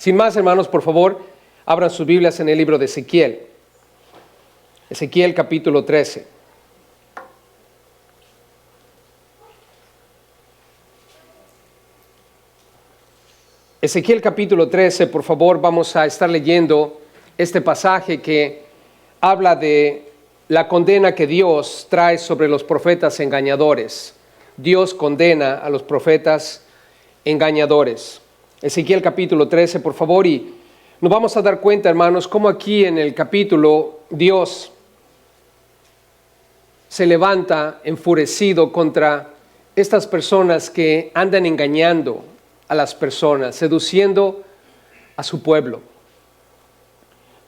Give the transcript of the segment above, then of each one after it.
Sin más, hermanos, por favor, abran sus Biblias en el libro de Ezequiel. Ezequiel capítulo 13. Ezequiel capítulo 13, por favor, vamos a estar leyendo este pasaje que habla de la condena que Dios trae sobre los profetas engañadores. Dios condena a los profetas engañadores. Ezequiel capítulo 13, por favor, y nos vamos a dar cuenta, hermanos, cómo aquí en el capítulo Dios se levanta enfurecido contra estas personas que andan engañando a las personas, seduciendo a su pueblo.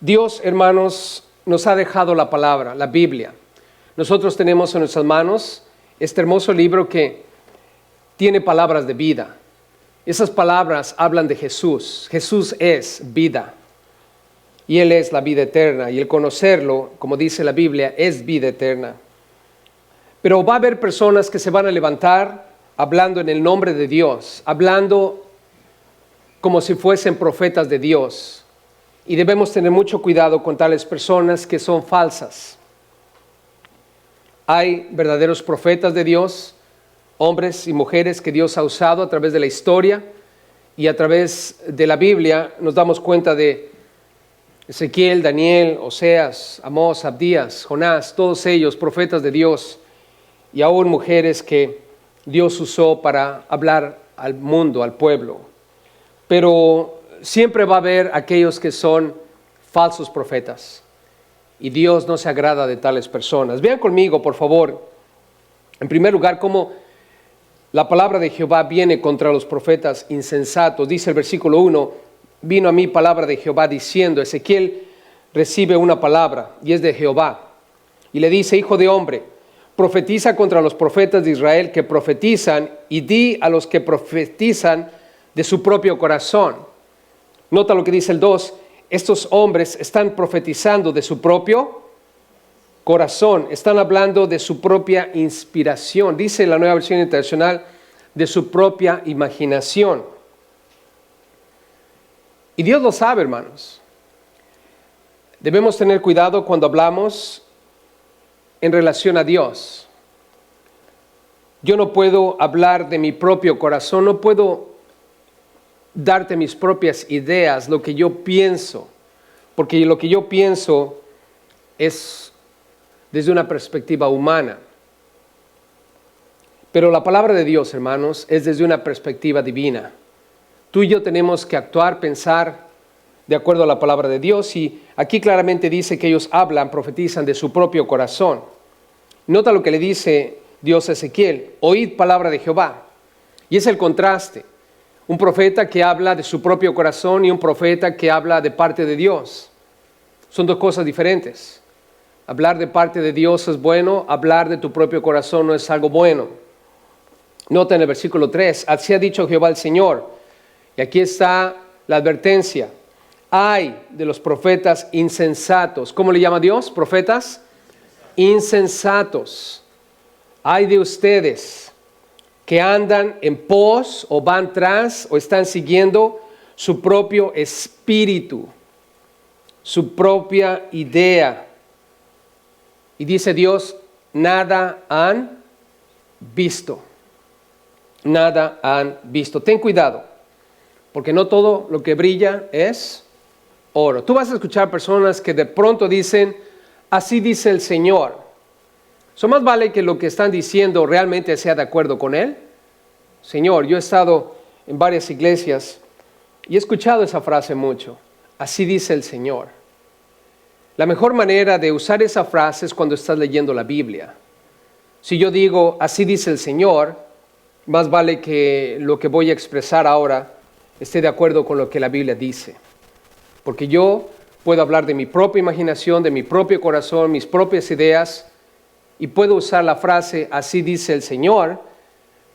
Dios, hermanos, nos ha dejado la palabra, la Biblia. Nosotros tenemos en nuestras manos este hermoso libro que tiene palabras de vida. Esas palabras hablan de Jesús. Jesús es vida. Y Él es la vida eterna. Y el conocerlo, como dice la Biblia, es vida eterna. Pero va a haber personas que se van a levantar hablando en el nombre de Dios, hablando como si fuesen profetas de Dios. Y debemos tener mucho cuidado con tales personas que son falsas. Hay verdaderos profetas de Dios, hombres y mujeres que Dios ha usado a través de la historia, y a través de la Biblia nos damos cuenta de Ezequiel, Daniel, Oseas, Amós, Abdías, Jonás, todos ellos profetas de Dios, y aún mujeres que Dios usó para hablar al mundo, al pueblo. Pero siempre va a haber aquellos que son falsos profetas, y Dios no se agrada de tales personas. Vean conmigo, por favor, en primer lugar, cómo la palabra de Jehová viene contra los profetas insensatos. Dice el versículo 1, vino a mí palabra de Jehová diciendo, Ezequiel recibe una palabra y es de Jehová. Y le dice, hijo de hombre, profetiza contra los profetas de Israel que profetizan y di a los que profetizan de su propio corazón. Nota lo que dice el 2, estos hombres están profetizando de su propio corazón, están hablando de su propia inspiración, dice la Nueva Versión Internacional, de su propia imaginación. Y Dios lo sabe, hermanos. Debemos tener cuidado cuando hablamos en relación a Dios. Yo no puedo hablar de mi propio corazón, no puedo darte mis propias ideas, lo que yo pienso, porque lo que yo pienso es desde una perspectiva humana. Pero la palabra de Dios, hermanos, es desde una perspectiva divina. Tú y yo tenemos que actuar, pensar de acuerdo a la palabra de Dios, y aquí claramente dice que ellos hablan, profetizan de su propio corazón. Nota lo que le dice Dios a Ezequiel, oíd palabra de Jehová. Y es el contraste, un profeta que habla de su propio corazón y un profeta que habla de parte de Dios. Son dos cosas diferentes. Hablar de parte de Dios es bueno, hablar de tu propio corazón no es algo bueno. Nota en el versículo 3, así ha dicho Jehová el Señor, y aquí está la advertencia. Ay de los profetas insensatos. ¿Cómo le llama Dios? Profetas insensatos. Ay de ustedes que andan en pos o van tras o están siguiendo su propio espíritu, su propia idea. Y dice Dios, nada han visto. Nada han visto. Ten cuidado, porque no todo lo que brilla es oro. Tú vas a escuchar personas que de pronto dicen, así dice el Señor. ¿So más vale que lo que están diciendo realmente sea de acuerdo con Él? Señor, yo he estado en varias iglesias y he escuchado esa frase mucho. Así dice el Señor. La mejor manera de usar esa frase es cuando estás leyendo la Biblia. Si yo digo, así dice el Señor, más vale que lo que voy a expresar ahora esté de acuerdo con lo que la Biblia dice. Porque yo puedo hablar de mi propia imaginación, de mi propio corazón, mis propias ideas, y puedo usar la frase, así dice el Señor,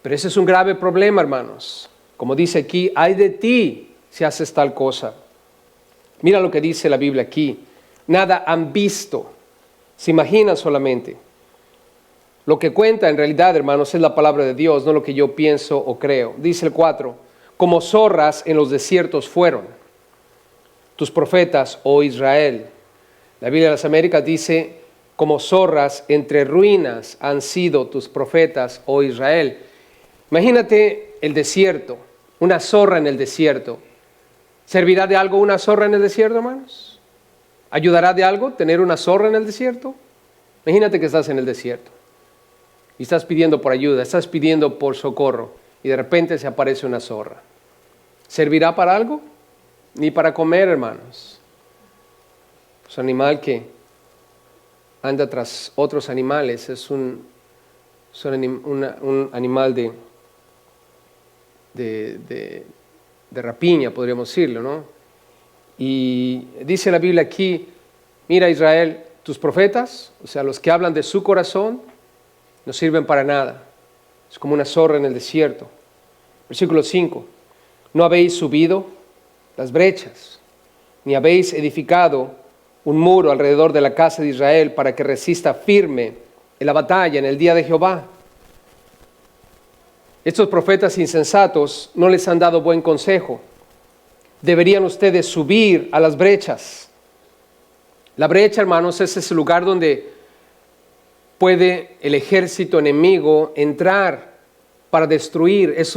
pero ese es un grave problema, hermanos. Como dice aquí, ay de ti si haces tal cosa. Mira lo que dice la Biblia aquí. Nada han visto, se imaginan solamente. Lo que cuenta en realidad, hermanos, es la palabra de Dios, no lo que yo pienso o creo. Dice el 4, como zorras en los desiertos fueron. tus profetas, oh Israel. La Biblia de las Américas dice, como zorras entre ruinas han sido tus profetas, oh Israel. Imagínate el desierto, una zorra en el desierto. ¿Servirá de algo una zorra en el desierto, hermanos? ¿Ayudará de algo tener una zorra en el desierto? Imagínate que estás en el desierto y estás pidiendo por ayuda, estás pidiendo por socorro y de repente se aparece una zorra. ¿Servirá para algo? Ni para comer, hermanos. Es un animal que anda tras otros animales, es un animal de rapiña, podríamos decirlo, ¿no? Y dice la Biblia aquí, mira Israel, tus profetas, o sea, los que hablan de su corazón, no sirven para nada. Es como una zorra en el desierto. Versículo 5, no habéis subido las brechas, ni habéis edificado un muro alrededor de la casa de Israel para que resista firme en la batalla en el día de Jehová. Estos profetas insensatos no les han dado buen consejo. Deberían ustedes subir a las brechas. La brecha, hermanos, es ese lugar donde puede el ejército enemigo entrar para destruir. Es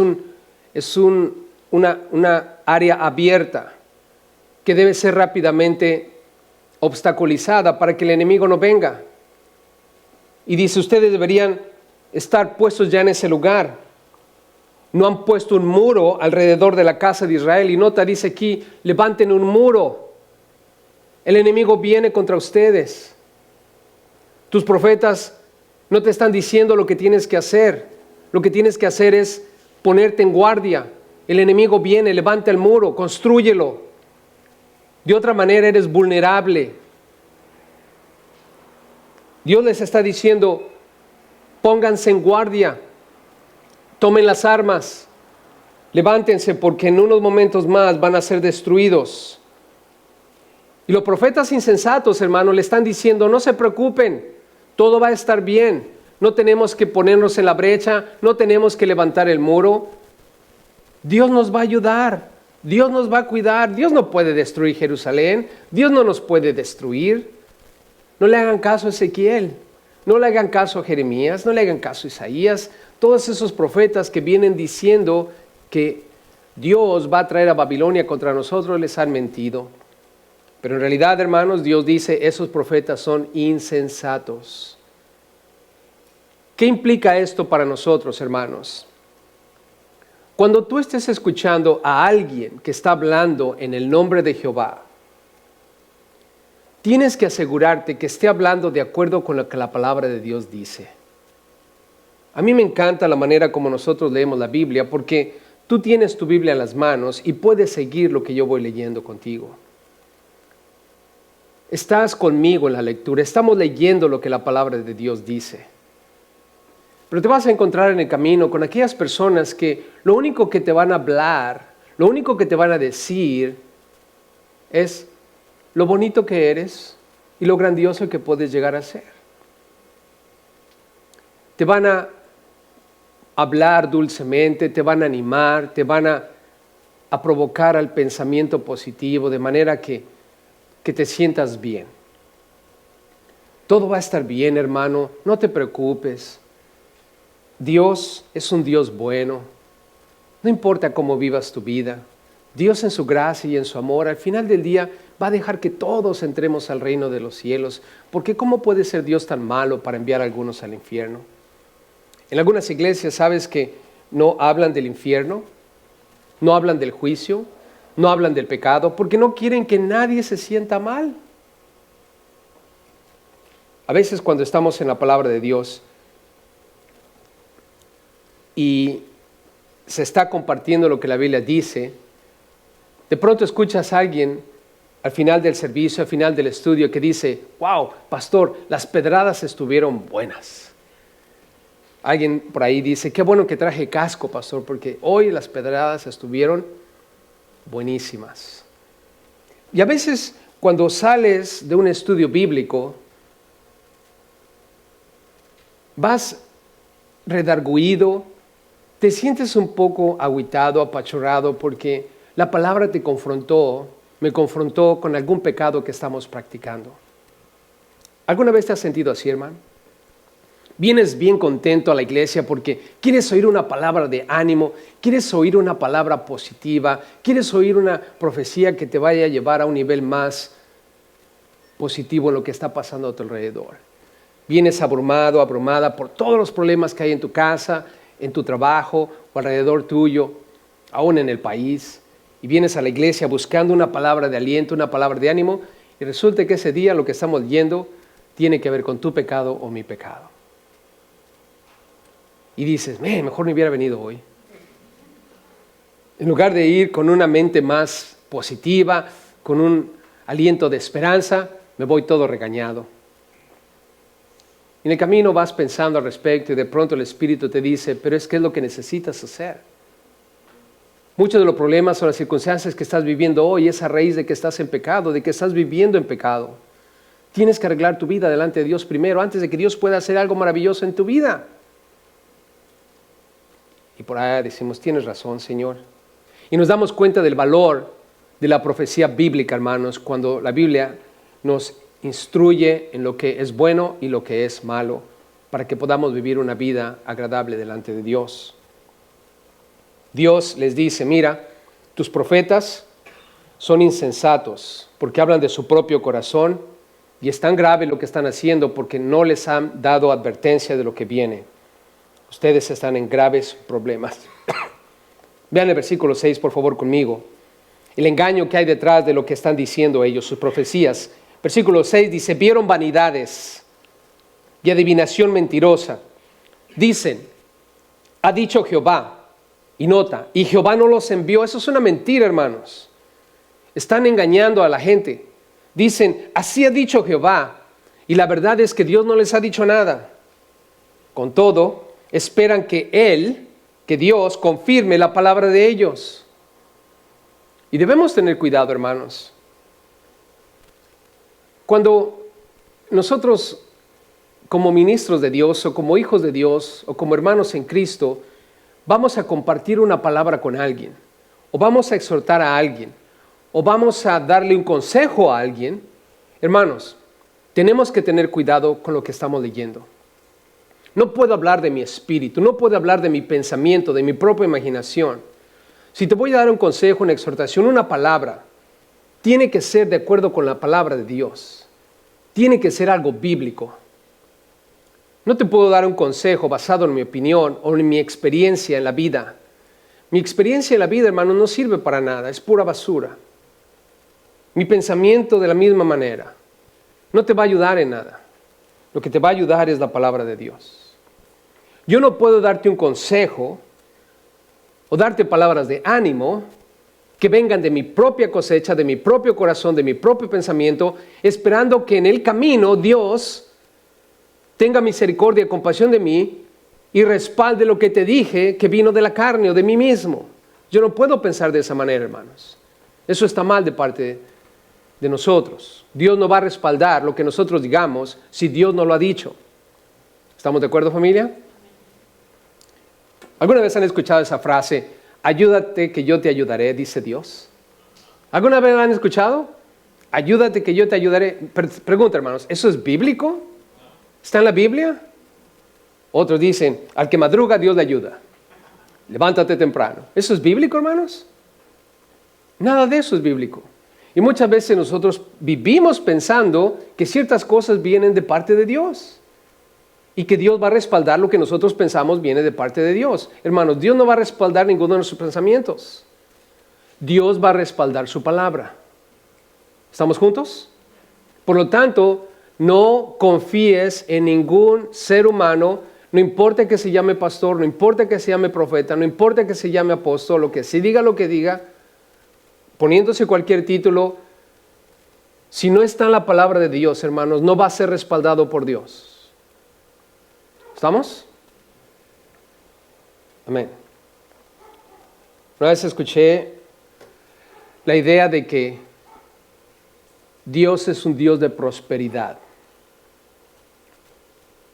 una área abierta que debe ser rápidamente obstaculizada para que el enemigo no venga. Y dice, ustedes deberían estar puestos ya en ese lugar. No han puesto un muro alrededor de la casa de Israel. Y nota, dice aquí, levanten un muro. El enemigo viene contra ustedes. Tus profetas no te están diciendo lo que tienes que hacer. Lo que tienes que hacer es ponerte en guardia. El enemigo viene, levanta el muro, constrúyelo. De otra manera eres vulnerable. Dios les está diciendo, pónganse en guardia. Tomen las armas, levántense porque en unos momentos más van a ser destruidos. Y los profetas insensatos, hermanos, le están diciendo, no se preocupen, todo va a estar bien. No tenemos que ponernos en la brecha, no tenemos que levantar el muro. Dios nos va a ayudar, Dios nos va a cuidar, Dios no puede destruir Jerusalén, Dios no nos puede destruir. No le hagan caso a Ezequiel, no le hagan caso a Jeremías, no le hagan caso a Isaías. Todos esos profetas que vienen diciendo que Dios va a traer a Babilonia contra nosotros les han mentido. Pero en realidad, hermanos, Dios dice, esos profetas son insensatos. ¿Qué implica esto para nosotros, hermanos? Cuando tú estés escuchando a alguien que está hablando en el nombre de Jehová, tienes que asegurarte que esté hablando de acuerdo con lo que la palabra de Dios dice. A mí me encanta la manera como nosotros leemos la Biblia porque tú tienes tu Biblia en las manos y puedes seguir lo que yo voy leyendo contigo. Estás conmigo en la lectura, estamos leyendo lo que la palabra de Dios dice. Pero te vas a encontrar en el camino con aquellas personas que lo único que te van a hablar, lo único que te van a decir es lo bonito que eres y lo grandioso que puedes llegar a ser. Te van a hablar dulcemente, te van a animar, te van a provocar al pensamiento positivo de manera que te sientas bien. Todo va a estar bien, hermano, no te preocupes. Dios es un Dios bueno. No importa cómo vivas tu vida. Dios en su gracia y en su amor, al final del día va a dejar que todos entremos al reino de los cielos. Porque ¿cómo puede ser Dios tan malo para enviar a algunos al infierno? En algunas iglesias, ¿sabes que no hablan del infierno? No hablan del juicio, no hablan del pecado, porque no quieren que nadie se sienta mal. A veces cuando estamos en la palabra de Dios y se está compartiendo lo que la Biblia dice, de pronto escuchas a alguien al final del servicio, al final del estudio, que dice, wow, pastor, las pedradas estuvieron buenas. Alguien por ahí dice, qué bueno que traje casco, pastor, porque hoy las pedradas estuvieron buenísimas. Y a veces cuando sales de un estudio bíblico, vas redargüido, te sientes un poco agüitado, apachurrado, porque la palabra te confrontó me confrontó con algún pecado que estamos practicando. ¿Alguna vez te has sentido así, hermano? Vienes bien contento a la iglesia porque quieres oír una palabra de ánimo, quieres oír una palabra positiva, quieres oír una profecía que te vaya a llevar a un nivel más positivo en lo que está pasando a tu alrededor. Vienes abrumado, abrumada por todos los problemas que hay en tu casa, en tu trabajo o alrededor tuyo, aún en el país, y vienes a la iglesia buscando una palabra de aliento, una palabra de ánimo, y resulta que ese día lo que estamos leyendo tiene que ver con tu pecado o mi pecado. Y dices, mejor no hubiera venido hoy. En lugar de ir con una mente más positiva, con un aliento de esperanza, me voy todo regañado. En el camino vas pensando al respecto y de pronto el Espíritu te dice, pero es que es lo que necesitas hacer. Muchos de los problemas o las circunstancias que estás viviendo hoy es a raíz de que estás en pecado, de que estás viviendo en pecado. Tienes que arreglar tu vida delante de Dios primero, antes de que Dios pueda hacer algo maravilloso en tu vida. Y por ahí decimos, tienes razón, Señor. Y nos damos cuenta del valor de la profecía bíblica, hermanos, cuando la Biblia nos instruye en lo que es bueno y lo que es malo, para que podamos vivir una vida agradable delante de Dios. Dios les dice, mira, tus profetas son insensatos porque hablan de su propio corazón y es tan grave lo que están haciendo porque no les han dado advertencia de lo que viene. Ustedes están en graves problemas. Vean el versículo 6, por favor, conmigo. El engaño que hay detrás de lo que están diciendo ellos, sus profecías. Versículo 6 dice, vieron vanidades y adivinación mentirosa. Dicen, ha dicho Jehová, y nota, y Jehová no los envió. Eso es una mentira, hermanos. Están engañando a la gente. Dicen, así ha dicho Jehová, y la verdad es que Dios no les ha dicho nada. Con todo, esperan que Dios confirme la palabra de ellos. Y debemos tener cuidado, hermanos. Cuando nosotros, como ministros de Dios, o como hijos de Dios, o como hermanos en Cristo, vamos a compartir una palabra con alguien, o vamos a exhortar a alguien, o vamos a darle un consejo a alguien, hermanos, tenemos que tener cuidado con lo que estamos leyendo. No puedo hablar de mi espíritu, no puedo hablar de mi pensamiento, de mi propia imaginación. Si te voy a dar un consejo, una exhortación, una palabra, tiene que ser de acuerdo con la palabra de Dios. Tiene que ser algo bíblico. No te puedo dar un consejo basado en mi opinión o en mi experiencia en la vida. Mi experiencia en la vida, hermano, no sirve para nada, es pura basura. Mi pensamiento de la misma manera no te va a ayudar en nada. Lo que te va a ayudar es la palabra de Dios. Yo no puedo darte un consejo o darte palabras de ánimo que vengan de mi propia cosecha, de mi propio corazón, de mi propio pensamiento, esperando que en el camino Dios tenga misericordia y compasión de mí y respalde lo que te dije que vino de la carne o de mí mismo. Yo no puedo pensar de esa manera, hermanos. Eso está mal de parte de nosotros. Dios no va a respaldar lo que nosotros digamos si Dios no lo ha dicho. ¿Estamos de acuerdo, familia? ¿Alguna vez han escuchado esa frase, ayúdate que yo te ayudaré, dice Dios? ¿Alguna vez la han escuchado? Ayúdate que yo te ayudaré. Pregunta, hermanos, ¿eso es bíblico? ¿Está en la Biblia? Otros dicen, al que madruga Dios le ayuda. Levántate temprano. ¿Eso es bíblico, hermanos? Nada de eso es bíblico. Y muchas veces nosotros vivimos pensando que ciertas cosas vienen de parte de Dios. Y que Dios va a respaldar lo que nosotros pensamos viene de parte de Dios. Hermanos, Dios no va a respaldar ninguno de nuestros pensamientos. Dios va a respaldar su palabra. ¿Estamos juntos? Por lo tanto, no confíes en ningún ser humano, no importa que se llame pastor, no importa que se llame profeta, no importa que se llame apóstol, lo que diga lo que diga, poniéndose cualquier título, si no está en la palabra de Dios, hermanos, no va a ser respaldado por Dios. ¿Estamos? Amén. Una vez escuché la idea de que Dios es un Dios de prosperidad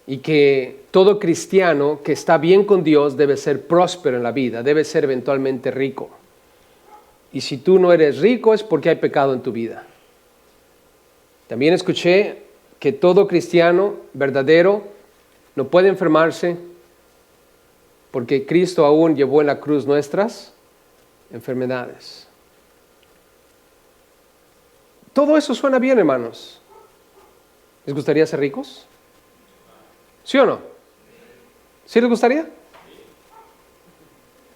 y que todo cristiano que está bien con Dios debe ser próspero en la vida, debe ser eventualmente rico. Y si tú no eres rico es porque hay pecado en tu vida. También escuché que todo cristiano verdadero no puede enfermarse porque Cristo aún llevó en la cruz nuestras enfermedades. Todo eso suena bien, hermanos. ¿Les gustaría ser ricos? ¿Sí o no? ¿Sí les gustaría?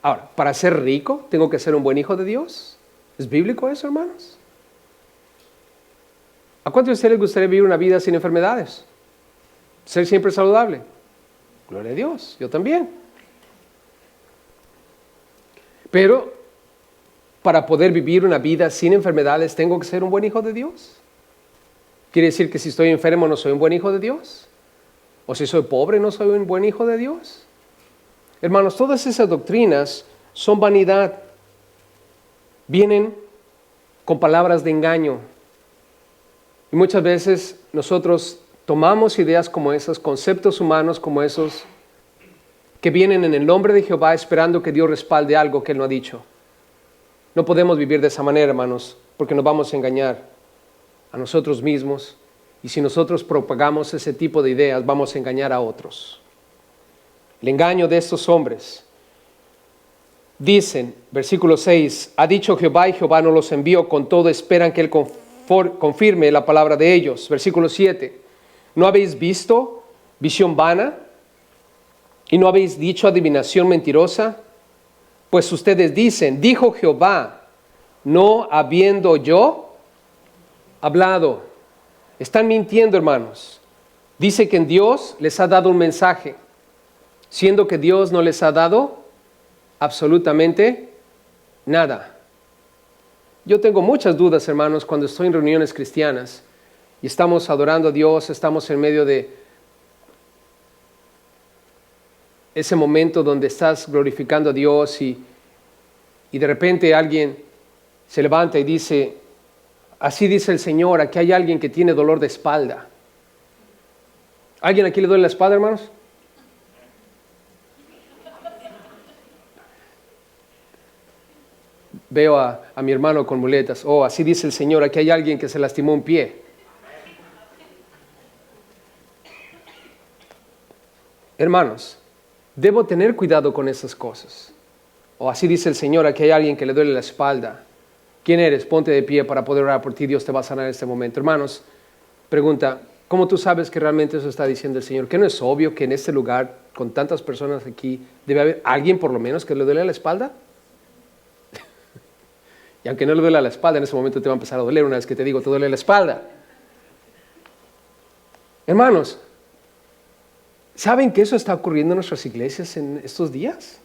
Ahora, para ser rico, ¿tengo que ser un buen hijo de Dios? ¿Es bíblico eso, hermanos? ¿A cuántos de ustedes les gustaría vivir una vida sin enfermedades? Ser siempre saludable. Gloria a Dios, yo también. Pero para poder vivir una vida sin enfermedades, ¿tengo que ser un buen hijo de Dios? ¿Quiere decir que si estoy enfermo no soy un buen hijo de Dios? ¿O si soy pobre no soy un buen hijo de Dios? Hermanos, todas esas doctrinas son vanidad. Vienen con palabras de engaño. Y muchas veces nosotros tomamos ideas como esas, conceptos humanos como esos, que vienen en el nombre de Jehová esperando que Dios respalde algo que Él no ha dicho. No podemos vivir de esa manera, hermanos, porque nos vamos a engañar a nosotros mismos. Y si nosotros propagamos ese tipo de ideas, vamos a engañar a otros. El engaño de estos hombres. Dicen, versículo 6, ha dicho Jehová y Jehová no los envió, con todo esperan que Él confirme la palabra de ellos. Versículo 7, ¿no habéis visto visión vana? ¿Y no habéis dicho adivinación mentirosa? Pues ustedes dicen, dijo Jehová, no habiendo yo hablado. Están mintiendo, hermanos. Dice que en Dios les ha dado un mensaje, siendo que Dios no les ha dado absolutamente nada. Yo tengo muchas dudas, hermanos, cuando estoy en reuniones cristianas y estamos adorando a Dios, estamos en medio de ese momento donde estás glorificando a Dios y de repente alguien se levanta y dice, así dice el Señor, aquí hay alguien que tiene dolor de espalda. ¿Alguien aquí le duele la espalda, hermanos? Veo a mi hermano con muletas. Oh, así dice el Señor, aquí hay alguien que se lastimó un pie. Hermanos, debo tener cuidado con esas cosas. O así dice el Señor, aquí hay alguien que le duele la espalda. ¿Quién eres? Ponte de pie para poder orar por ti. Dios te va a sanar en este momento. Hermanos, pregunta, ¿cómo tú sabes que realmente eso está diciendo el Señor? ¿Que no es obvio que en este lugar, con tantas personas aquí, debe haber alguien por lo menos que le duele la espalda? Y aunque no le duele la espalda, en ese momento te va a empezar a doler una vez que te digo, te duele la espalda. Hermanos, ¿saben que eso está ocurriendo en nuestras iglesias en estos días?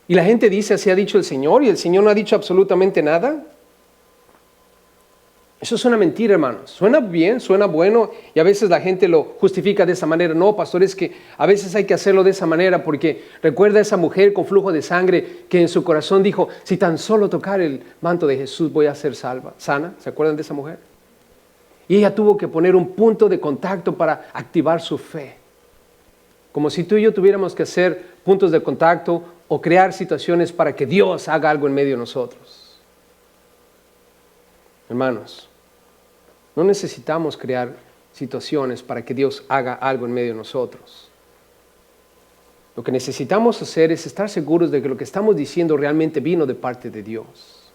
Y la gente dice, así ha dicho el Señor, y el Señor no ha dicho absolutamente nada. Eso es una mentira, hermanos. Suena bien, suena bueno, y a veces la gente lo justifica de esa manera. No, pastor, es que a veces hay que hacerlo de esa manera, porque recuerda a esa mujer con flujo de sangre que en su corazón dijo, si tan solo tocar el manto de Jesús voy a ser sana. ¿Se acuerdan de esa mujer? Y ella tuvo que poner un punto de contacto para activar su fe. Como si tú y yo tuviéramos que hacer puntos de contacto o crear situaciones para que Dios haga algo en medio de nosotros. Hermanos, no necesitamos crear situaciones para que Dios haga algo en medio de nosotros. Lo que necesitamos hacer es estar seguros de que lo que estamos diciendo realmente vino de parte de Dios.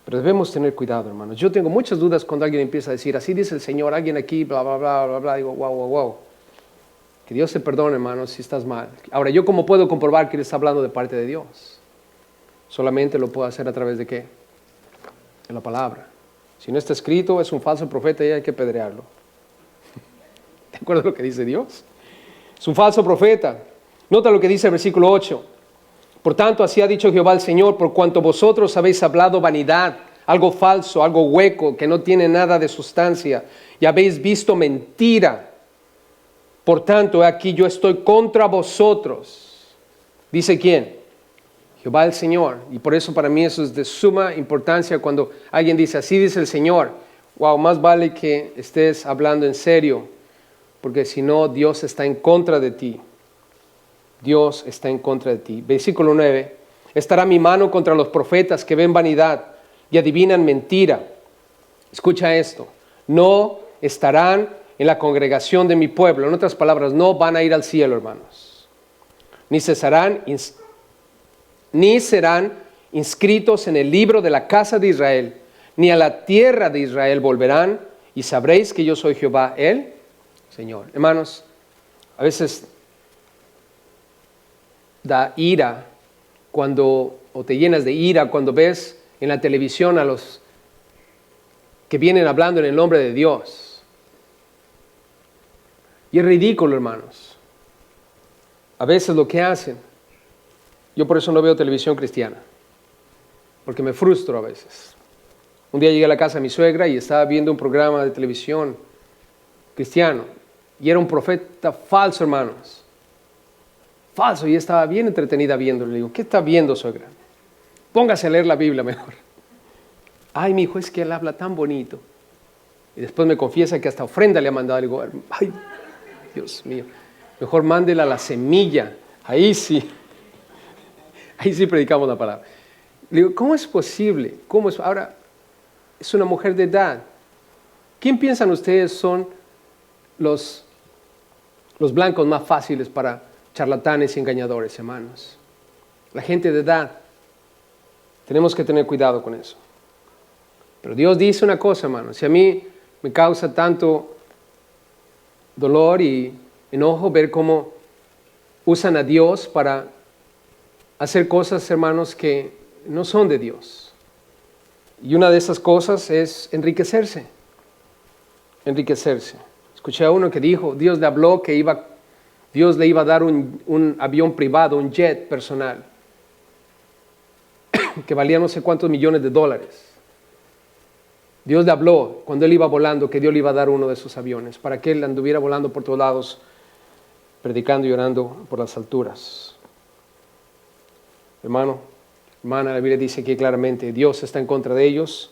Pero debemos tener cuidado, hermanos. Yo tengo muchas dudas cuando alguien empieza a decir, así dice el Señor, alguien aquí, bla, bla, bla, bla, bla. Digo, wow. Que Dios te perdone, hermanos, si estás mal. Ahora, ¿yo cómo puedo comprobar que Él está hablando de parte de Dios? Solamente lo puedo hacer a través de ¿qué? De la palabra. Si no está escrito, es un falso profeta y hay que apedrearlo. ¿De acuerdo a lo que dice Dios? Es un falso profeta. Nota lo que dice el versículo 8. Por tanto, así ha dicho Jehová el Señor, por cuanto vosotros habéis hablado vanidad, algo falso, algo hueco, que no tiene nada de sustancia, y habéis visto mentira. Por tanto, aquí yo estoy contra vosotros. ¿Dice quién? Jehová el Señor. Y por eso para mí eso es de suma importancia cuando alguien dice, así dice el Señor. Wow, más vale que estés hablando en serio, porque si no, Dios está en contra de ti. Dios está en contra de ti. Versículo 9. Estará mi mano contra los profetas que ven vanidad y adivinan mentira. Escucha esto. No estarán en la congregación de mi pueblo. En otras palabras, no van a ir al cielo, hermanos. Ni serán inscritos en el libro de la casa de Israel, ni a la tierra de Israel volverán, y sabréis que yo soy Jehová, el Señor. Hermanos, a veces da ira o te llenas de ira cuando ves en la televisión a los que vienen hablando en el nombre de Dios. Y es ridículo, hermanos. A veces lo que hacen. Yo por eso no veo televisión cristiana, porque me frustro a veces. Un día llegué a la casa de mi suegra y estaba viendo un programa de televisión cristiano, y era un profeta falso, hermanos. Falso, y estaba bien entretenida viéndolo. Le digo, ¿qué está viendo, suegra? Póngase a leer la Biblia mejor. Ay, mi hijo, es que él habla tan bonito. Y después me confiesa que hasta ofrenda le ha mandado. Le digo, ay, Dios mío, mejor mándela a la semilla. Ahí sí predicamos la palabra. Le digo, ¿cómo es posible? ¿Cómo es? Ahora, es una mujer de edad. ¿Quién piensan ustedes son los blancos más fáciles para charlatanes y engañadores, hermanos? La gente de edad. Tenemos que tener cuidado con eso. Pero Dios dice una cosa, hermanos. Si a mí me causa tanto dolor y enojo ver cómo usan a Dios para hacer cosas, hermanos, que no son de Dios. Y una de esas cosas es enriquecerse. Enriquecerse. Escuché a uno que dijo, Dios le habló que Dios le iba a dar un avión privado, un jet personal, que valía no sé cuántos millones de dólares. Dios le habló cuando él iba volando que Dios le iba a dar uno de esos aviones, para que él anduviera volando por todos lados, predicando y orando por las alturas. Hermano, hermana, la Biblia dice aquí claramente, Dios está en contra de ellos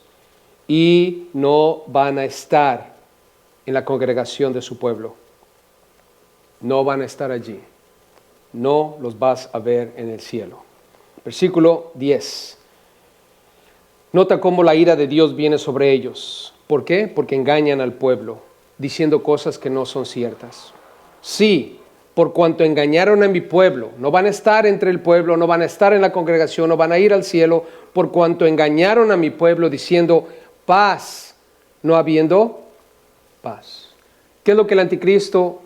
y no van a estar en la congregación de su pueblo. No van a estar allí. No los vas a ver en el cielo. Versículo 10. Nota cómo la ira de Dios viene sobre ellos. ¿Por qué? Porque engañan al pueblo, diciendo cosas que no son ciertas. Sí, por cuanto engañaron a mi pueblo, no van a estar entre el pueblo, no van a estar en la congregación, no van a ir al cielo, por cuanto engañaron a mi pueblo diciendo paz, no habiendo paz. ¿Qué es lo que el anticristo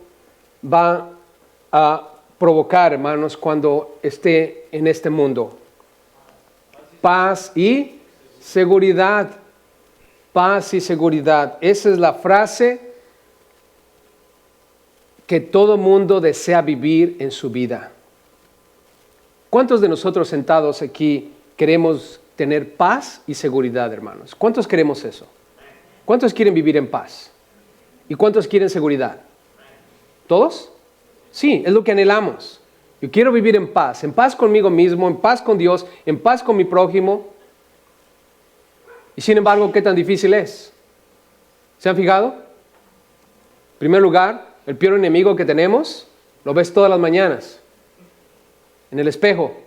va a provocar, hermanos, cuando esté en este mundo? Paz y seguridad. Paz y seguridad. Esa es la frase que todo mundo desea vivir en su vida. ¿Cuántos de nosotros sentados aquí queremos tener paz y seguridad, hermanos? ¿Cuántos queremos eso? ¿Cuántos quieren vivir en paz? ¿Y cuántos quieren seguridad? ¿Todos? Sí, es lo que anhelamos. Yo quiero vivir en paz conmigo mismo, en paz con Dios, en paz con mi prójimo. Y sin embargo, ¿qué tan difícil es? ¿Se han fijado? En primer lugar, el peor enemigo que tenemos, lo ves todas las mañanas, en el espejo.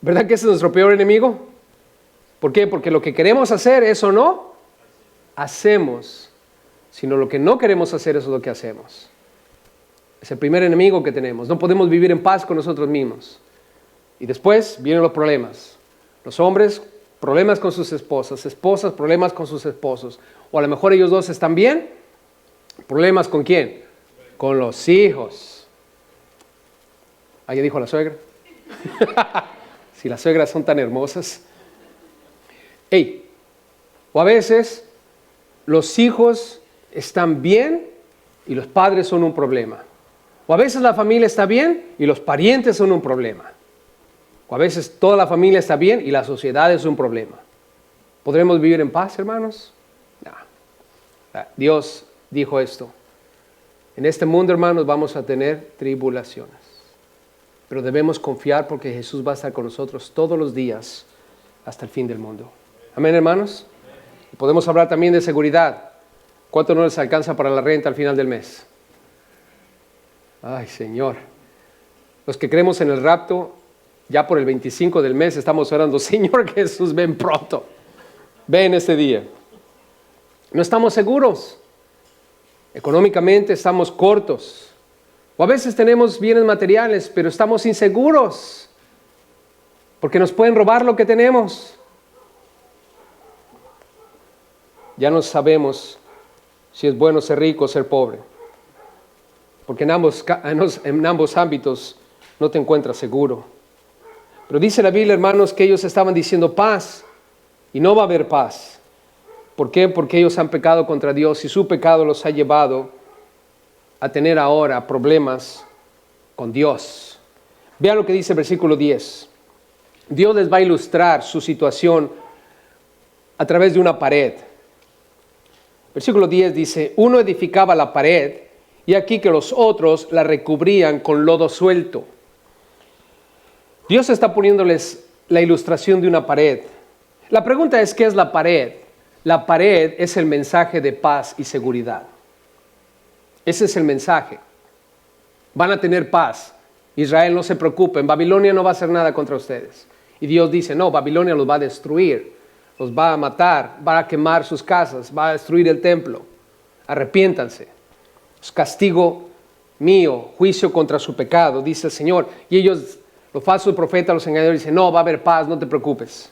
¿Verdad que ese es nuestro peor enemigo? ¿Por qué? Porque lo que queremos hacer, eso no hacemos, sino lo que no queremos hacer, eso es lo que hacemos. Es el primer enemigo que tenemos. No podemos vivir en paz con nosotros mismos. Y después vienen los problemas. Los hombres, problemas con sus esposas, esposas, problemas con sus esposos. O a lo mejor ellos dos están bien. ¿Problemas con quién? Con los hijos. ¿Alguien dijo la suegra? Si las suegras son tan hermosas. Hey, o a veces los hijos están bien y los padres son un problema. O a veces la familia está bien y los parientes son un problema. O a veces toda la familia está bien y la sociedad es un problema. ¿Podremos vivir en paz, hermanos? No. Dios dijo esto. En este mundo, hermanos, vamos a tener tribulaciones. Pero debemos confiar porque Jesús va a estar con nosotros todos los días hasta el fin del mundo. Amén, hermanos. Podemos hablar también de seguridad. ¿Cuánto no les alcanza para la renta al final del mes? Ay, Señor. Los que creemos en el rapto, Ya por el 25 del mes estamos orando, Señor Jesús, ven pronto. Ven este día. No estamos seguros. Económicamente estamos cortos. O a veces tenemos bienes materiales, pero estamos inseguros. Porque nos pueden robar lo que tenemos. Ya no sabemos si es bueno ser rico o ser pobre. Porque en ambos ámbitos no te encuentras seguro. Pero dice la Biblia, hermanos, que ellos estaban diciendo paz y no va a haber paz. ¿Por qué? Porque ellos han pecado contra Dios y su pecado los ha llevado a tener ahora problemas con Dios. Vean lo que dice el versículo 10. Dios les va a ilustrar su situación a través de una pared. Versículo 10 dice, uno edificaba la pared y aquí que los otros la recubrían con lodo suelto. Dios está poniéndoles la ilustración de una pared. La pregunta es, ¿qué es la pared? La pared es el mensaje de paz y seguridad. Ese es el mensaje. Van a tener paz. Israel, no se preocupen, Babilonia no va a hacer nada contra ustedes. Y Dios dice, no, Babilonia los va a destruir, los va a matar, va a quemar sus casas, va a destruir el templo. Arrepiéntanse. Es castigo mío, juicio contra su pecado, dice el Señor. Y ellos, los falsos profetas, los engañadores, dicen, no, va a haber paz, no te preocupes.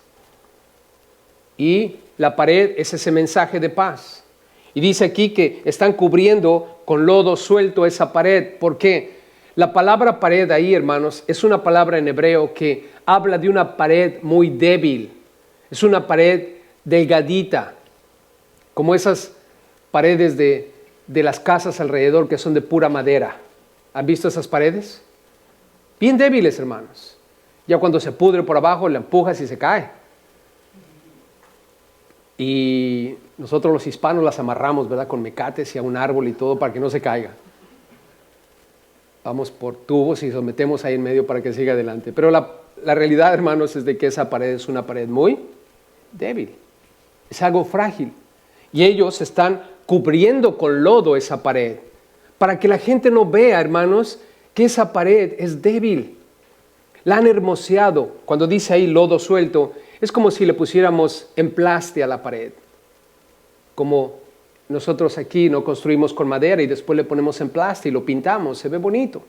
Y la pared es ese mensaje de paz. Y dice aquí que están cubriendo con lodo suelto esa pared. ¿Por qué? La palabra pared ahí, hermanos, es una palabra en hebreo que habla de una pared muy débil. Es una pared delgadita, como esas paredes de las casas alrededor que son de pura madera. ¿Han visto esas paredes? Bien débiles, hermanos. Ya cuando se pudre por abajo, la empujas y se cae. Y nosotros los hispanos las amarramos, ¿verdad? Con mecates y a un árbol y todo para que no se caiga. Vamos por tubos y los metemos ahí en medio para que siga adelante. Pero la realidad, hermanos, es de que esa pared es una pared muy débil. Es algo frágil. Y ellos están cubriendo con lodo esa pared para que la gente no vea, hermanos, que esa pared es débil. La han hermoseado. Cuando dice ahí lodo suelto, es como si le pusiéramos emplaste a la pared. Como nosotros aquí no construimos con madera y después le ponemos emplaste y lo pintamos, se ve bonito.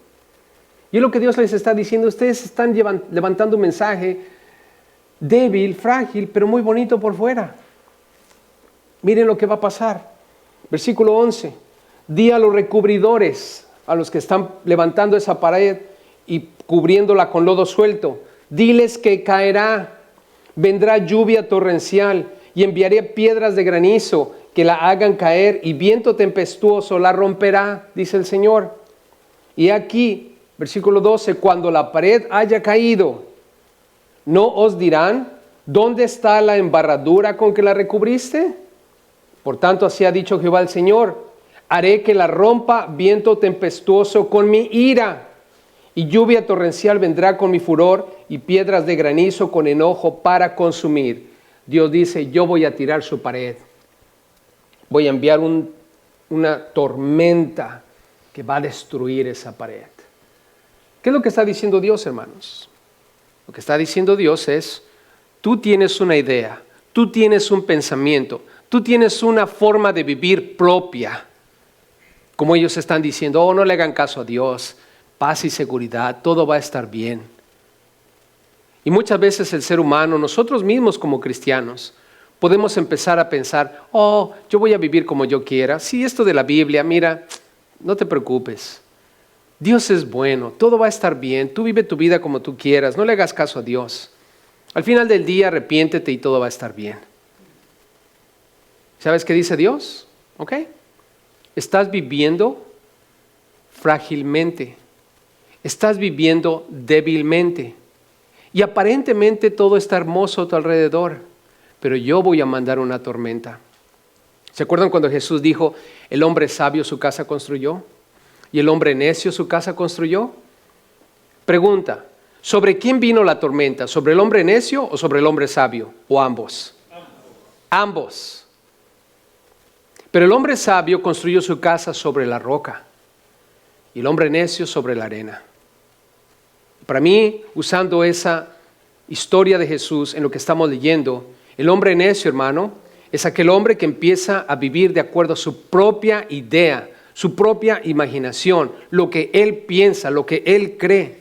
Y es lo que Dios les está diciendo, ustedes están levantando un mensaje débil, frágil, pero muy bonito por fuera. Miren lo que va a pasar. Versículo 11. Di a los recubridores, a los que están levantando esa pared y cubriéndola con lodo suelto, diles que caerá, vendrá lluvia torrencial y enviaré piedras de granizo que la hagan caer y viento tempestuoso la romperá, dice el Señor. Y aquí, versículo 12, cuando la pared haya caído, ¿no os dirán dónde está la embarradura con que la recubriste? Por tanto, así ha dicho Jehová el Señor, haré que la rompa viento tempestuoso con mi ira, y lluvia torrencial vendrá con mi furor, y piedras de granizo con enojo para consumir. Dios dice, yo voy a tirar su pared. Voy a enviar una tormenta que va a destruir esa pared. ¿Qué es lo que está diciendo Dios, hermanos? Lo que está diciendo Dios es, tú tienes una idea, tú tienes un pensamiento, tú tienes una forma de vivir propia. Como ellos están diciendo, oh, no le hagan caso a Dios, paz y seguridad, todo va a estar bien. Y muchas veces el ser humano, nosotros mismos como cristianos, podemos empezar a pensar, oh, yo voy a vivir como yo quiera. Sí, esto de la Biblia, mira, no te preocupes. Dios es bueno, todo va a estar bien, tú vive tu vida como tú quieras, no le hagas caso a Dios. Al final del día arrepiéntete y todo va a estar bien. ¿Sabes qué dice Dios? ¿Ok? Estás viviendo frágilmente, estás viviendo débilmente y aparentemente todo está hermoso a tu alrededor, pero yo voy a mandar una tormenta. ¿Se acuerdan cuando Jesús dijo, el hombre sabio su casa construyó y el hombre necio su casa construyó? Pregunta, ¿sobre quién vino la tormenta? ¿Sobre el hombre necio o sobre el hombre sabio? ¿O ambos? Ambos. Pero el hombre sabio construyó su casa sobre la roca y el hombre necio sobre la arena. Para mí, usando esa historia de Jesús en lo que estamos leyendo, el hombre necio, hermano, es aquel hombre que empieza a vivir de acuerdo a su propia idea, su propia imaginación, lo que él piensa, lo que él cree.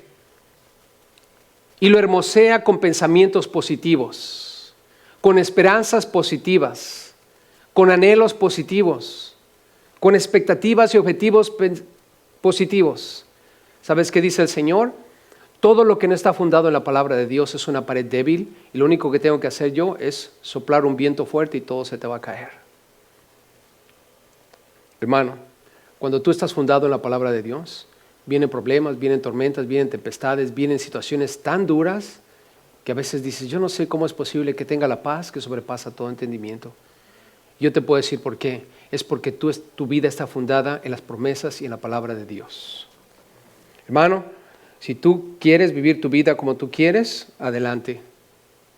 Y lo hermosea con pensamientos positivos, con esperanzas positivas, con anhelos positivos, con expectativas y objetivos positivos. ¿Sabes qué dice el Señor? Todo lo que no está fundado en la palabra de Dios es una pared débil y lo único que tengo que hacer yo es soplar un viento fuerte y todo se te va a caer. Hermano, cuando tú estás fundado en la palabra de Dios, vienen problemas, vienen tormentas, vienen tempestades, vienen situaciones tan duras que a veces dices, yo no sé cómo es posible que tenga la paz que sobrepasa todo entendimiento. Yo te puedo decir por qué. Es porque tu vida está fundada en las promesas y en la palabra de Dios. Hermano, si tú quieres vivir tu vida como tú quieres, adelante.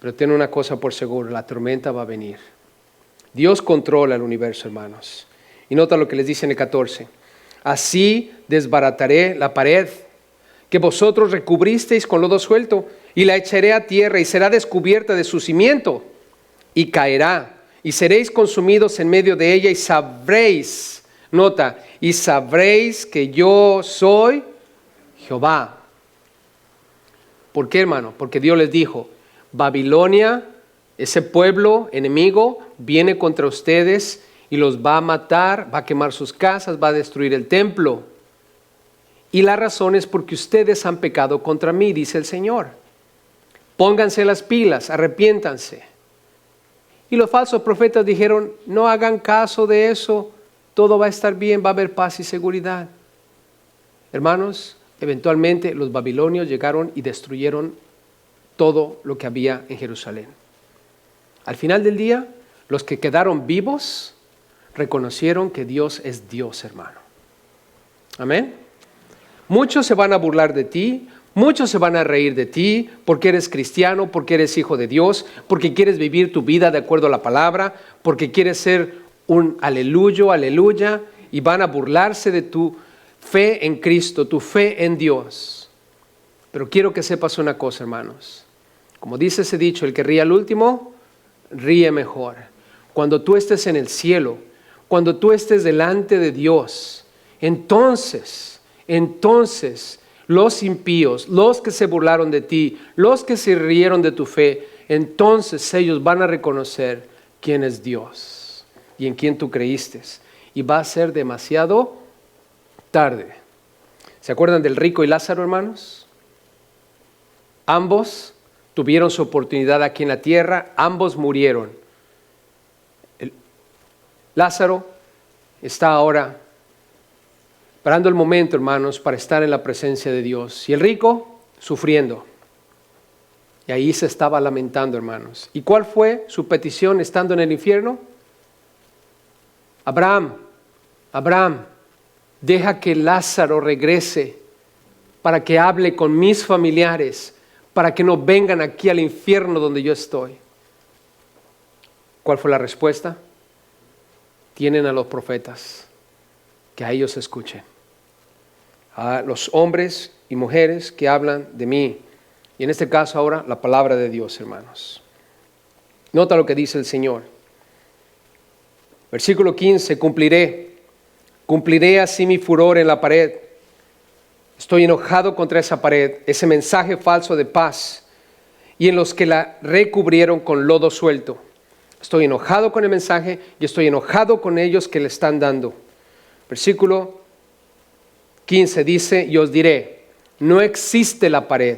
Pero ten una cosa por seguro, la tormenta va a venir. Dios controla el universo, hermanos. Y nota lo que les dice en el 14. Así desbarataré la pared que vosotros recubristeis con lodo suelto y la echaré a tierra y será descubierta de su cimiento y caerá y seréis consumidos en medio de ella y sabréis, nota, y sabréis que yo soy Jehová. ¿Por qué, hermano? Porque Dios les dijo, Babilonia, ese pueblo enemigo, viene contra ustedes y los va a matar, va a quemar sus casas, va a destruir el templo. Y la razón es porque ustedes han pecado contra mí, dice el Señor. Pónganse las pilas, arrepiéntanse. Y los falsos profetas dijeron, no hagan caso de eso, todo va a estar bien, va a haber paz y seguridad. Hermanos, eventualmente los babilonios llegaron y destruyeron todo lo que había en Jerusalén. Al final del día, los que quedaron vivos reconocieron que Dios es Dios, hermano. Amén. Muchos se van a burlar de ti, muchos se van a reír de ti porque eres cristiano, porque eres hijo de Dios, porque quieres vivir tu vida de acuerdo a la palabra, porque quieres ser un aleluya, y van a burlarse de tu fe en Cristo, tu fe en Dios. Pero quiero que sepas una cosa, hermanos. Como dice ese dicho, el que ríe al último, ríe mejor. Cuando tú estés en el cielo, cuando tú estés delante de Dios, entonces, los impíos, los que se burlaron de ti, los que se rieron de tu fe, entonces ellos van a reconocer quién es Dios y en quién tú creíste. Y va a ser demasiado tarde. ¿Se acuerdan del rico y Lázaro, hermanos? Ambos tuvieron su oportunidad aquí en la tierra, ambos murieron. Lázaro está ahora esperando el momento, hermanos, para estar en la presencia de Dios. Y el rico sufriendo. Y ahí se estaba lamentando, hermanos. ¿Y cuál fue su petición estando en el infierno? Abraham, deja que Lázaro regrese para que hable con mis familiares, para que no vengan aquí al infierno donde yo estoy. ¿Cuál fue la respuesta? Tienen a los profetas, que a ellos escuchen. A los hombres y mujeres que hablan de mí. Y en este caso ahora la palabra de Dios, hermanos. Nota lo que dice el Señor. Versículo 15, cumpliré así mi furor en la pared. Estoy enojado contra esa pared, ese mensaje falso de paz, y en los que la recubrieron con lodo suelto. Estoy enojado con el mensaje y estoy enojado con ellos que le están dando. Versículo 15 dice, y os diré, no existe la pared,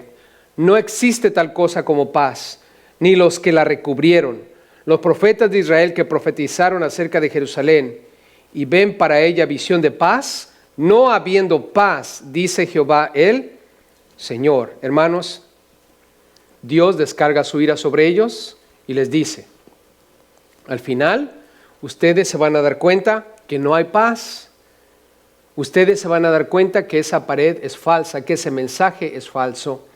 no existe tal cosa como paz, ni los que la recubrieron. Los profetas de Israel que profetizaron acerca de Jerusalén y ven para ella visión de paz, no habiendo paz, dice Jehová el Señor. Hermanos, Dios descarga su ira sobre ellos y les dice, al final, ustedes se van a dar cuenta que no hay paz. Ustedes se van a dar cuenta que esa pared es falsa, que ese mensaje es falso,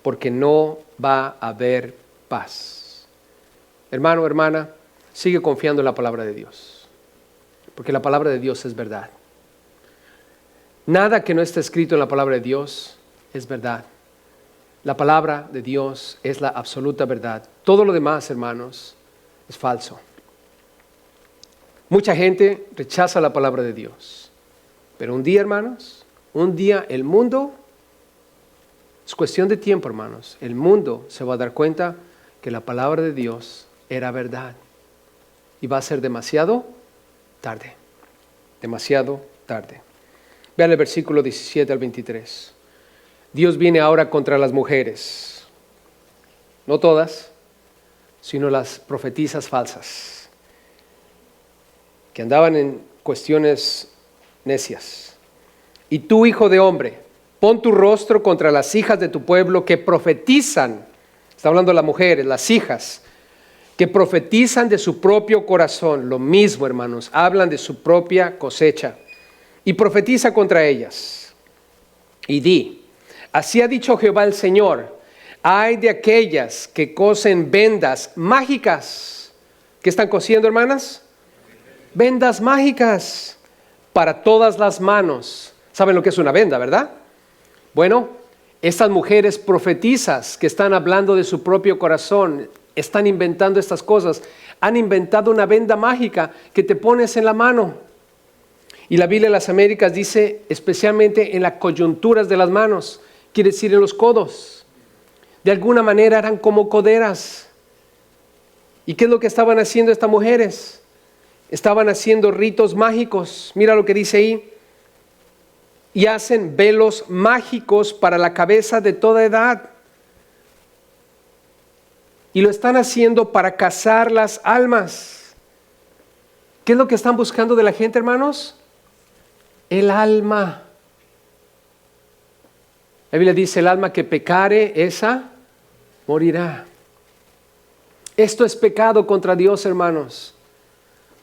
porque no va a haber paz. Hermano, hermana, sigue confiando en la palabra de Dios, porque la palabra de Dios es verdad. Nada que no esté escrito en la palabra de Dios es verdad. La palabra de Dios es la absoluta verdad. Todo lo demás, hermanos, es falso. Mucha gente rechaza la palabra de Dios. Pero un día, hermanos, un día el mundo, es cuestión de tiempo, hermanos, el mundo se va a dar cuenta que la palabra de Dios era verdad. Y va a ser demasiado tarde. Demasiado tarde. Vean el versículo 17 al 23. Dios viene ahora contra las mujeres. No todas, sino las profetisas falsas, que andaban en cuestiones necias. Y tú, hijo de hombre, pon tu rostro contra las hijas de tu pueblo que profetizan. Está hablando de las mujeres, las hijas, que profetizan de su propio corazón. Lo mismo, hermanos, hablan de su propia cosecha. Y profetiza contra ellas. Y di, así ha dicho Jehová el Señor, hay de aquellas que cosen vendas mágicas. ¿Qué están cosiendo, hermanas? Vendas mágicas para todas las manos. ¿Saben lo que es una venda, verdad? Bueno, estas mujeres profetizas que están hablando de su propio corazón, están inventando estas cosas. Han inventado una venda mágica que te pones en la mano. Y la Biblia de las Américas dice especialmente en las coyunturas de las manos, quiere decir en los codos. De alguna manera eran como coderas. ¿Y qué es lo que estaban haciendo estas mujeres? Estaban haciendo ritos mágicos. Mira lo que dice ahí. Y hacen velos mágicos para la cabeza de toda edad. Y lo están haciendo para cazar las almas. ¿Qué es lo que están buscando de la gente, hermanos? El alma. La Biblia dice, el alma que pecare, esa morirá. Esto es pecado contra Dios, hermanos.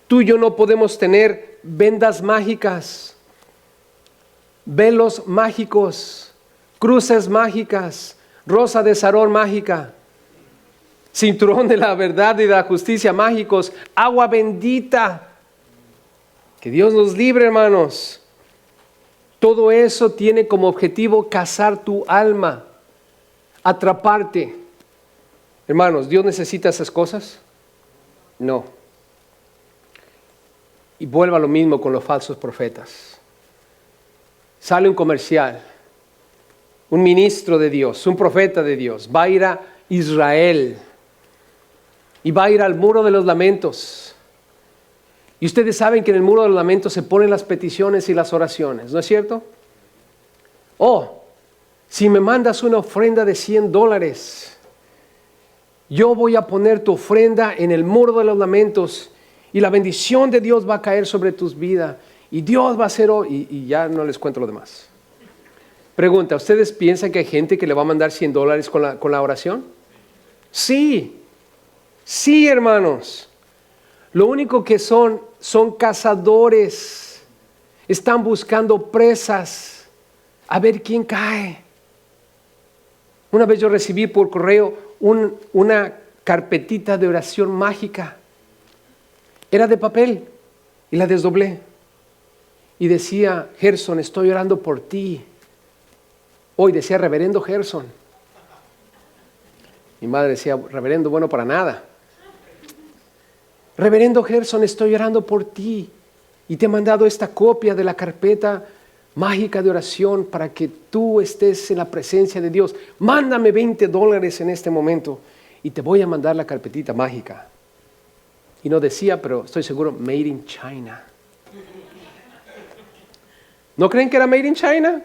Tú y yo no podemos tener vendas mágicas, velos mágicos, cruces mágicas, rosa de Sarón mágica, cinturón de la verdad y de la justicia mágicos, agua bendita. Que Dios nos libre, hermanos. Todo eso tiene como objetivo cazar tu alma, atraparte. Hermanos, ¿Dios necesita esas cosas? No. Y vuelva lo mismo con los falsos profetas. Sale un comercial, un ministro de Dios, un profeta de Dios, va a ir a Israel y va a ir al muro de los lamentos. Y ustedes saben que en el muro de los lamentos se ponen las peticiones y las oraciones, ¿no es cierto? Oh, si me mandas una ofrenda de $100, yo voy a poner tu ofrenda en el muro de los lamentos y la bendición de Dios va a caer sobre tus vidas y Dios va a hacer, y ya no les cuento lo demás. Pregunta, ¿ustedes piensan que hay gente que le va a mandar $100 con la oración? Sí, sí, hermanos. Lo único que son cazadores. Están buscando presas a ver quién cae. Una vez yo recibí por correo una carpetita de oración mágica. Era de papel y la desdoblé. Y decía, Gerson, estoy orando por ti. Hoy decía, reverendo Gerson. Mi madre decía, reverendo, bueno para nada. Reverendo Gerson, estoy orando por ti y te he mandado esta copia de la carpeta mágica de oración para que tú estés en la presencia de Dios. Mándame $20 en este momento y te voy a mandar la carpetita mágica. Y no decía, pero estoy seguro, Made in China. ¿No creen que era Made in China?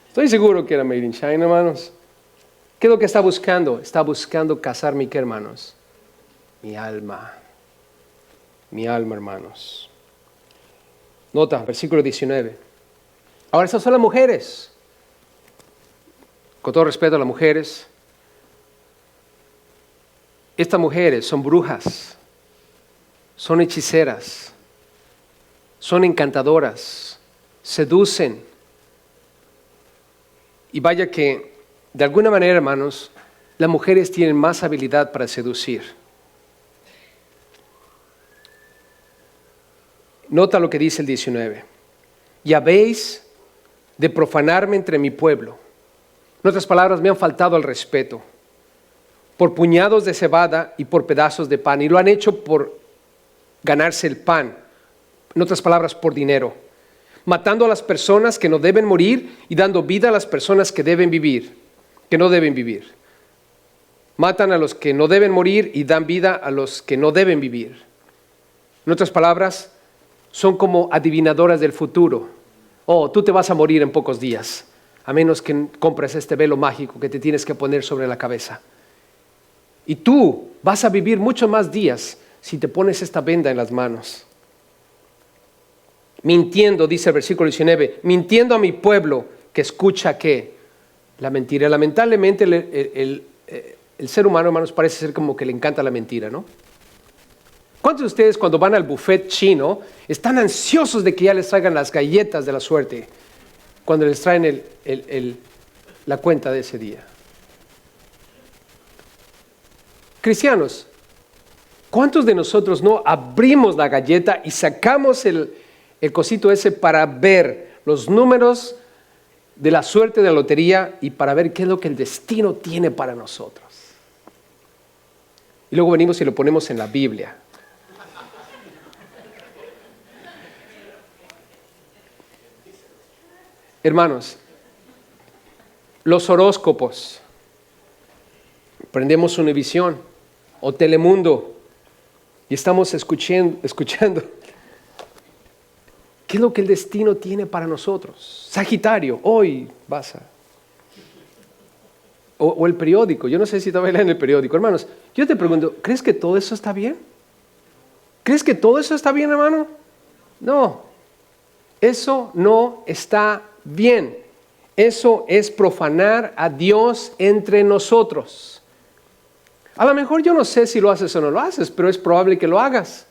Estoy seguro que era Made in China, hermanos. ¿Qué es lo que está buscando? Está buscando cazar mi qué, hermanos. Mi alma, hermanos. Nota, versículo 19. Ahora esas son las mujeres. Con todo respeto a las mujeres. Estas mujeres son brujas, son hechiceras, son encantadoras, seducen. Y vaya que, de alguna manera, hermanos, las mujeres tienen más habilidad para seducir. Nota lo que dice el 19. Y habéis de profanarme entre mi pueblo. En otras palabras, me han faltado al respeto por puñados de cebada y por pedazos de pan. Y lo han hecho por ganarse el pan. En otras palabras, por dinero. Matando a las personas que no deben morir y dando vida a las personas que deben vivir, que no deben vivir. Matan a los que no deben morir y dan vida a los que no deben vivir. En otras palabras, son como adivinadoras del futuro. Oh, tú te vas a morir en pocos días, a menos que compres este velo mágico que te tienes que poner sobre la cabeza. Y tú vas a vivir muchos más días si te pones esta venda en las manos. Mintiendo, dice el versículo 19, mintiendo a mi pueblo que escucha ¿qué? La mentira. Lamentablemente el ser humano, hermanos, parece ser como que le encanta la mentira, ¿no? ¿Cuántos de ustedes cuando van al buffet chino están ansiosos de que ya les traigan las galletas de la suerte cuando les traen la cuenta de ese día? Cristianos, ¿cuántos de nosotros no abrimos la galleta y sacamos el cosito ese para ver los números de la suerte de la lotería y para ver qué es lo que el destino tiene para nosotros? Y luego venimos y lo ponemos en la Biblia. Hermanos, los horóscopos, prendemos Univisión o Telemundo y estamos escuchando qué es lo que el destino tiene para nosotros. Sagitario, hoy vas a... O el periódico, yo no sé si todavía leen el periódico. Hermanos, yo te pregunto, ¿crees que todo eso está bien? ¿Crees que todo eso está bien, hermano? No, eso no está bien. Eso es profanar a Dios entre nosotros. A lo mejor yo no sé si lo haces o no lo haces, pero es probable que lo hagas.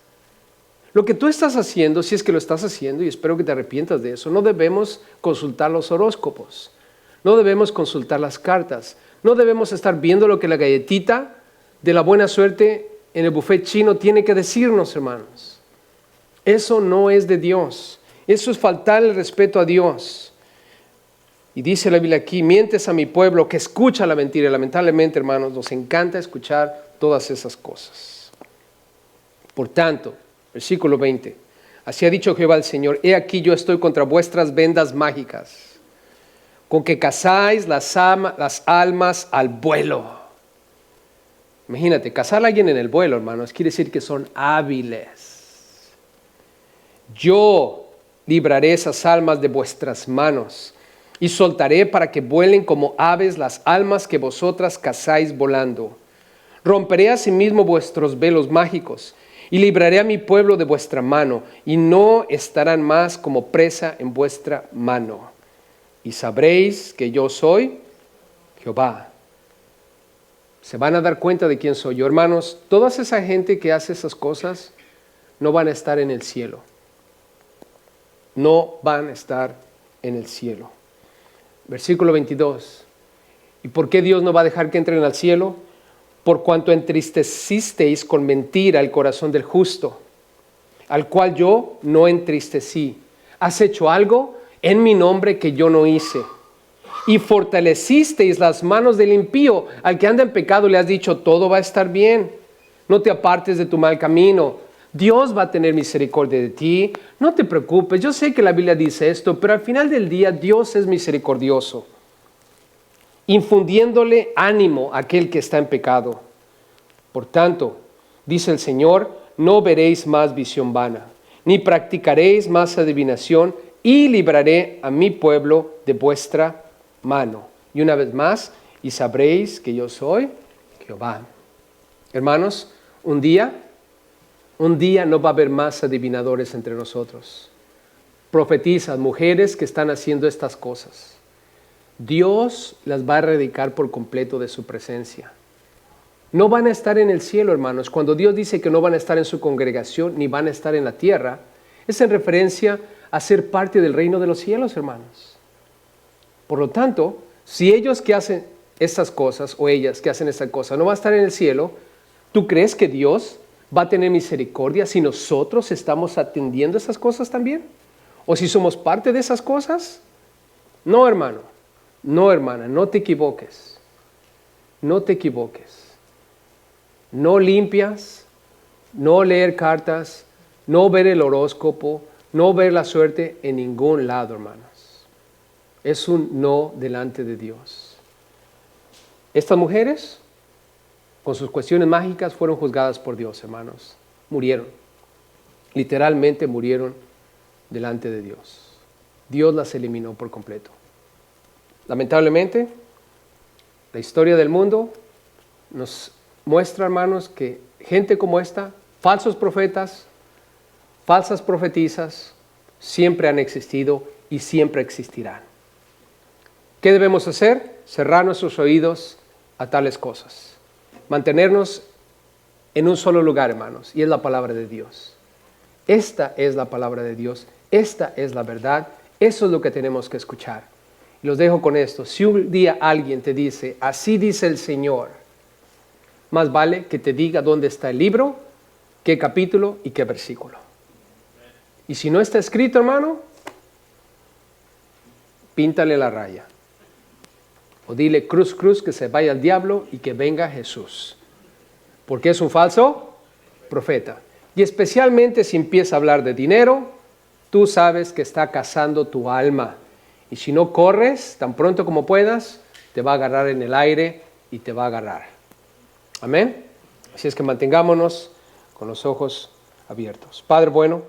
Lo que tú estás haciendo, si es que lo estás haciendo, y espero que te arrepientas de eso, no debemos consultar los horóscopos, no debemos consultar las cartas, no debemos estar viendo lo que la galletita de la buena suerte en el buffet chino tiene que decirnos, hermanos. Eso no es de Dios, eso es faltar el respeto a Dios. Y dice la Biblia aquí, mientes a mi pueblo que escucha la mentira. Lamentablemente, hermanos, nos encanta escuchar todas esas cosas. Por tanto, versículo 20, así ha dicho Jehová el Señor, he aquí yo estoy contra vuestras vendas mágicas, con que cazáis las almas al vuelo. Imagínate, cazar a alguien en el vuelo, hermanos, quiere decir que son hábiles. Yo libraré esas almas de vuestras manos y soltaré para que vuelen como aves las almas que vosotras cazáis volando. Romperé asimismo vuestros velos mágicos y libraré a mi pueblo de vuestra mano, y no estarán más como presa en vuestra mano. Y sabréis que yo soy Jehová. Se van a dar cuenta de quién soy yo. Hermanos, toda esa gente que hace esas cosas no van a estar en el cielo. No van a estar en el cielo. Versículo 22. ¿Y por qué Dios no va a dejar que entren al cielo? Por cuanto entristecisteis con mentira el corazón del justo, al cual yo no entristecí. ¿Has hecho algo en mi nombre que yo no hice? Y fortalecisteis las manos del impío, al que anda en pecado le has dicho, todo va a estar bien, no te apartes de tu mal camino, Dios va a tener misericordia de ti, no te preocupes, yo sé que la Biblia dice esto, pero al final del día Dios es misericordioso, infundiéndole ánimo a aquel que está en pecado. Por tanto, dice el Señor, no veréis más visión vana, ni practicaréis más adivinación, y libraré a mi pueblo de vuestra mano. Y una vez más, y sabréis que yo soy Jehová. Hermanos, un día no va a haber más adivinadores entre nosotros. Profetizas, mujeres que están haciendo estas cosas. Dios las va a erradicar por completo de su presencia. No van a estar en el cielo, hermanos. Cuando Dios dice que no van a estar en su congregación, ni van a estar en la tierra, es en referencia a ser parte del reino de los cielos, hermanos. Por lo tanto, si ellos que hacen estas cosas, o ellas que hacen esta cosa, no van a estar en el cielo, ¿tú crees que Dios va a tener misericordia si nosotros estamos atendiendo esas cosas también? ¿O si somos parte de esas cosas? No, hermano. No, hermana, no te equivoques. No te equivoques. No limpias, no leer cartas, no ver el horóscopo, no ver la suerte en ningún lado, hermanos. Es un no delante de Dios. Estas mujeres, con sus cuestiones mágicas, fueron juzgadas por Dios, hermanos. Murieron. Literalmente murieron delante de Dios. Dios las eliminó por completo. Lamentablemente, la historia del mundo nos muestra, hermanos, que gente como esta, falsos profetas, falsas profetizas, siempre han existido y siempre existirán. ¿Qué debemos hacer? Cerrar nuestros oídos a tales cosas. Mantenernos en un solo lugar, hermanos, y es la palabra de Dios. Esta es la palabra de Dios, esta es la verdad, eso es lo que tenemos que escuchar. Y los dejo con esto. Si un día alguien te dice, así dice el Señor, más vale que te diga dónde está el libro, qué capítulo y qué versículo. Y si no está escrito, hermano, píntale la raya. O dile cruz, cruz, que se vaya al diablo y que venga Jesús. Porque es un falso profeta. Y especialmente si empieza a hablar de dinero, tú sabes que está cazando tu alma. Y si no corres tan pronto como puedas, te va a agarrar en el aire y te va a agarrar. Amén. Así es que mantengámonos con los ojos abiertos. Padre bueno,